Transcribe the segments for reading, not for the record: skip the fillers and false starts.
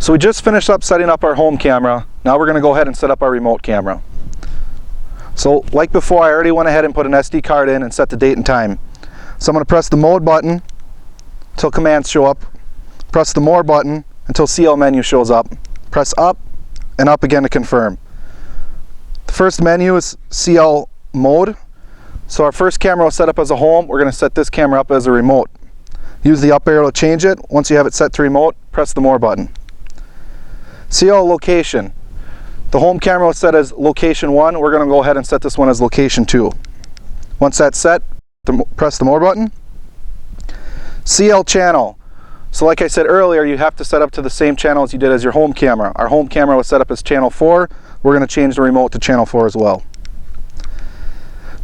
So we just finished up setting up our home camera. Now we're going to go ahead and set up our remote camera. So like before, I already went ahead and put an SD card in and set the date and time. So I'm going to press the mode button until commands show up. Press the more button until CL menu shows up. Press up and up again to confirm. The first menu is CL mode. So our first camera was set up as a home. We're going to set this camera up as a remote. Use the up arrow to change it. Once you have it set to remote, press the more button. CL location. The home camera was set as location 1. We're going to go ahead and set this one as location 2. Once that's set, press the more button. CL channel. So like I said earlier, you have to set up to the same channel as you did as your home camera. Our home camera was set up as channel 4. We're going to change the remote to channel 4 as well.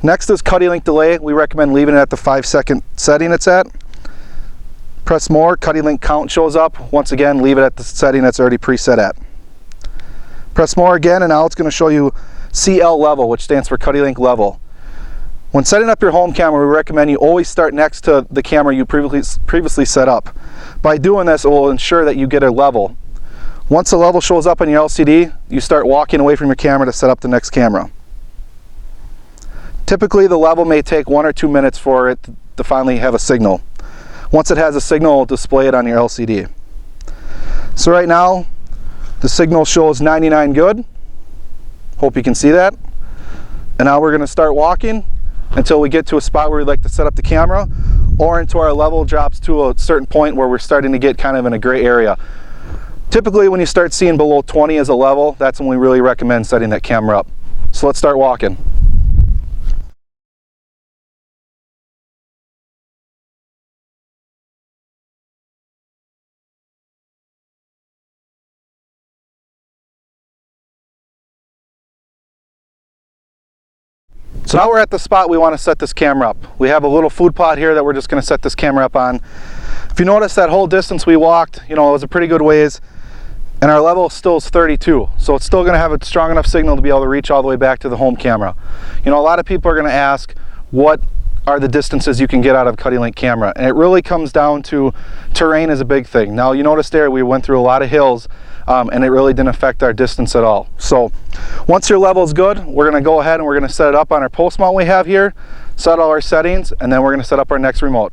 Next is CuddeLink delay. We recommend leaving it at the 5-second setting it's at. Press more, CuddeLink count shows up. Once again, leave it at the setting that's already preset at. Press more again, and now it's going to show you CL level, which stands for CuddeLink level. When setting up your home camera, we recommend you always start next to the camera you previously set up. By doing this, it will ensure that you get a level. Once the level shows up on your LCD, you start walking away from your camera to set up the next camera. Typically, the level may take 1 or 2 minutes for it to finally have a signal. Once it has a signal, it'll display it on your LCD. So right now, the signal shows 99 good. Hope you can see that. And now we're going to start walking until we get to a spot where we'd like to set up the camera, or until our level drops to a certain point where we're starting to get kind of in a gray area. Typically, when you start seeing below 20 as a level, that's when we really recommend setting that camera up. So let's start walking. So now we're at the spot we want to set this camera up. We have a little food plot here that we're just going to set this camera up on. If you notice, that whole distance we walked, it was a pretty good ways, and our level still is 32. So it's still going to have a strong enough signal to be able to reach all the way back to the home camera. A lot of people are going to ask, what are the distances you can get out of CuddeLink camera? And it really comes down to terrain is a big thing. Now you notice there we went through a lot of hills, and it really didn't affect our distance at all. So once your level is good, we're going to go ahead and we're going to set it up on our post mount we have here, set all our settings, and then we're going to set up our next remote.